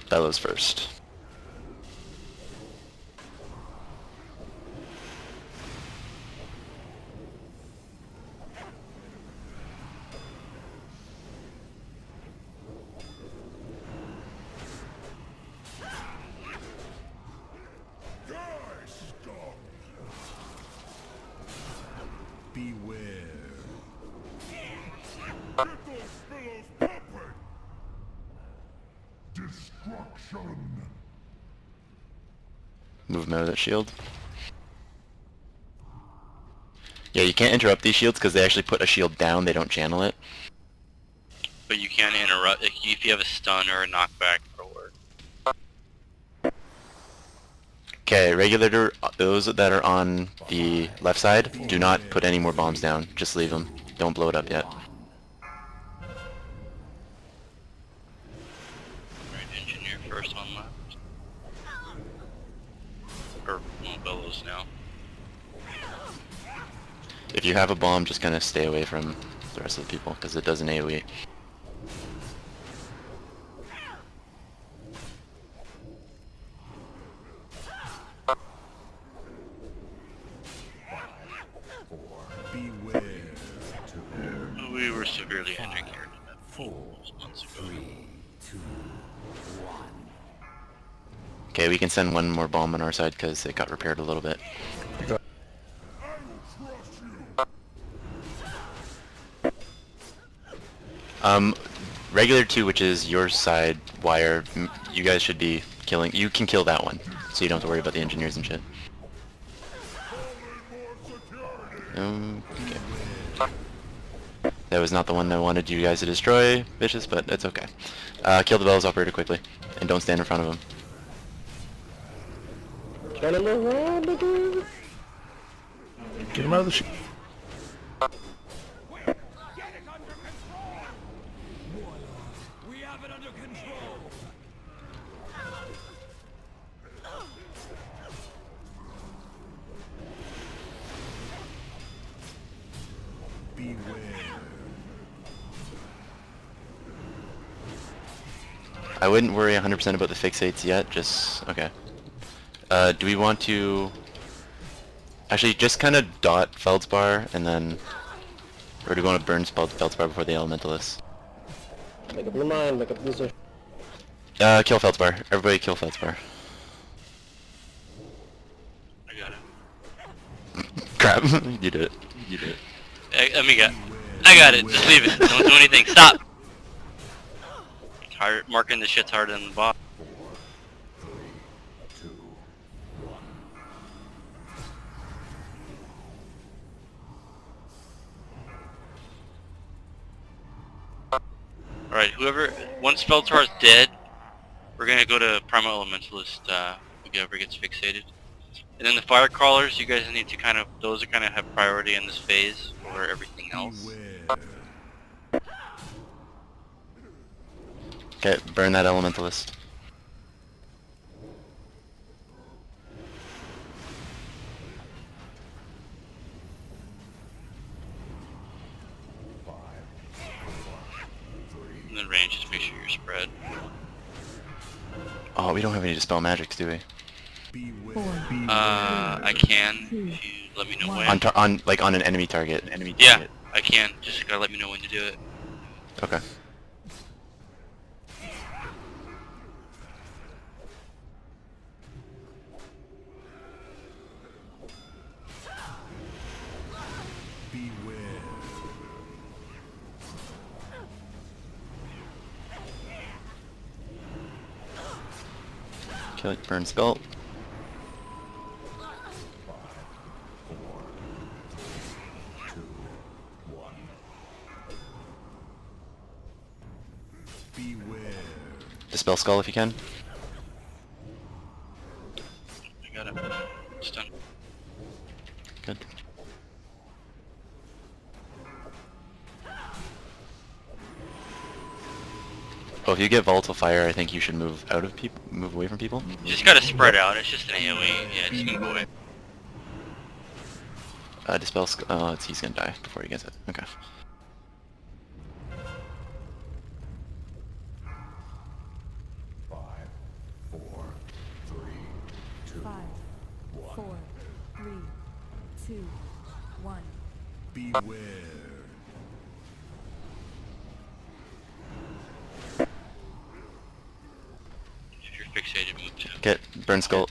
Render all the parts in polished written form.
Bellows first. Beware. Destruction. Move him out of that shield. Yeah, you can't interrupt these shields because they actually put a shield down, they don't channel it. But you can interrupt if you have a stun or a knockback it'll work. Okay, regular, those that are on the left side, do not put any more bombs down. Just leave them. Don't blow it up yet. Right, engineer first on left. Or well, Bellows now. If you have a bomb, just kind of stay away from the rest of the people, because it does an AoE. Beware. We were severely injured here months ago. 3, 2, 1. Okay, we can send one more bomb on our side because it got repaired a little bit. Regular 2, which is your side wire, you guys should be killing. You can kill that one, so you don't have to worry about the engineers and shit. Okay. That was not the one I wanted you guys to destroy, Vicious, but it's okay. Kill the Bellows operator quickly, and don't stand in front of him. Get him out of the ship. We have it under control. Beware. I wouldn't worry 100% about the fixates yet, just... okay. Do we want to... actually, just kind of dot Feldspar, and then... or do we want to burn Feldspar before the Elementalists? Make up your mind, make up your decision. Kill Feldspar. Everybody kill Feldspar. I got it. Crap. You did it. You did it. I got it. Just leave it. Don't do anything. Stop. Marking the shit's harder than the boss. 2, 1. Alright, once Feltar is dead, we're gonna go to Primal Elementalist, whoever gets fixated. And then the Fire Crawlers, you guys need to those are kind of have priority in this phase over everything else. Beware. Okay, burn that Elementalist. And then range, just make sure you're spread. Oh, we don't have any Dispel Magics, do we? Beware. I can, if you let me know when. On an enemy target. Yeah, I can. Just gotta let me know when to do it. Okay. Beware. Kill it, burn spell. Beware. Dispel Skull if you can. I got it. It's done. Good. Oh, if you get Volatile Fire, I think you should move away from people. You just gotta spread out. It's just an AoE. Yeah, just move away. Dispel Skull. Oh, he's gonna die before he gets it. Okay. 2, 1. Beware. If you're fixated, move to him. Get burn skull.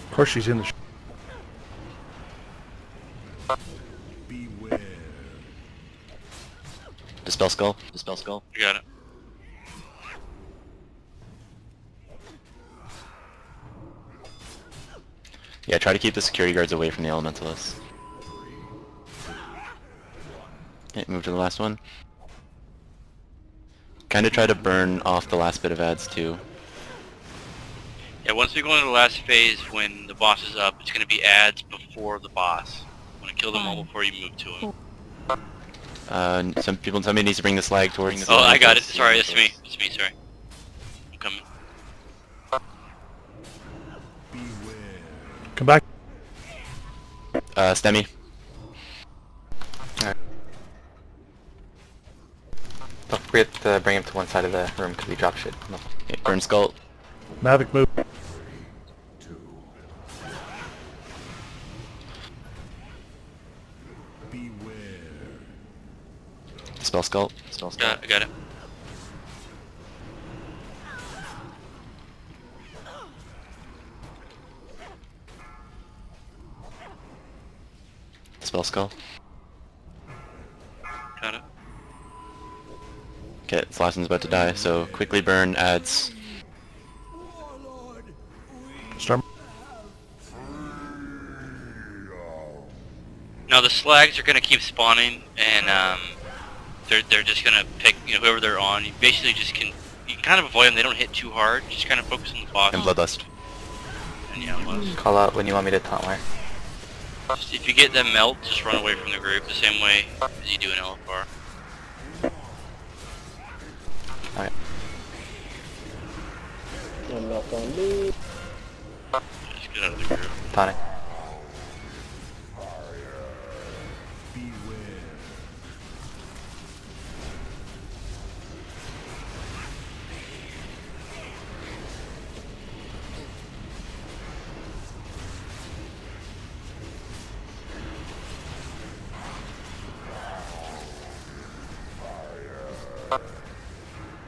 Of course she's in the Beware. Dispel skull. Dispel skull. You got it. Yeah, try to keep the security guards away from the elementalists. Okay, move to the last one. Kinda try to burn off the last bit of ads too. Yeah, once we go into the last phase, when the boss is up, it's going to be ads before the boss. You want to kill them all before you move to him. Somebody needs to bring the slag towards the Oh, I got it. elementalists. Sorry, it's me. It's me, sorry. I'm coming. Beware. Come back. Stemmy. Alright. Don't forget to bring him to one side of the room because he dropped shit. No. Okay, burn skull. Mavic move. Beware. Dispel skull. Dispel skull. I got it. Dispel skull. Got it. Okay, this last one's about to die, so quickly burn ads. Start. Now the slags are going to keep spawning, and they're just going to pick whoever they're on. You basically just you can kind of avoid them. They don't hit too hard. Just kind of focus on the boss. And bloodlust. And yeah, well, Call out when you want me to taunt where. if you get them melt, just run away from the group the same way as you do in LFR. Alright. I'm not on me. Just get out of the group. Taunting.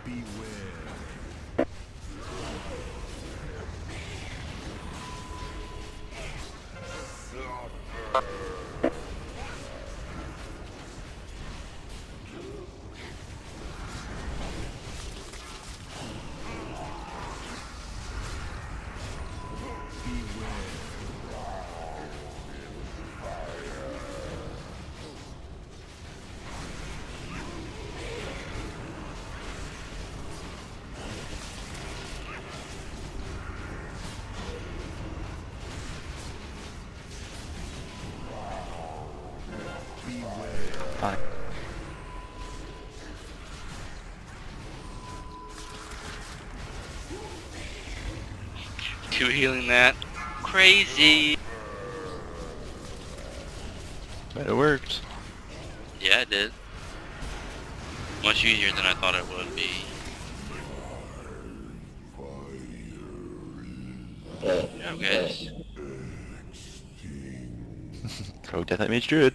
Beware. Beware. Taunting. Two healing that. Crazy. But it worked. Yeah, it did. Much easier than I thought it would be. Yeah, guys. Rogue Death Knight Mage Druid.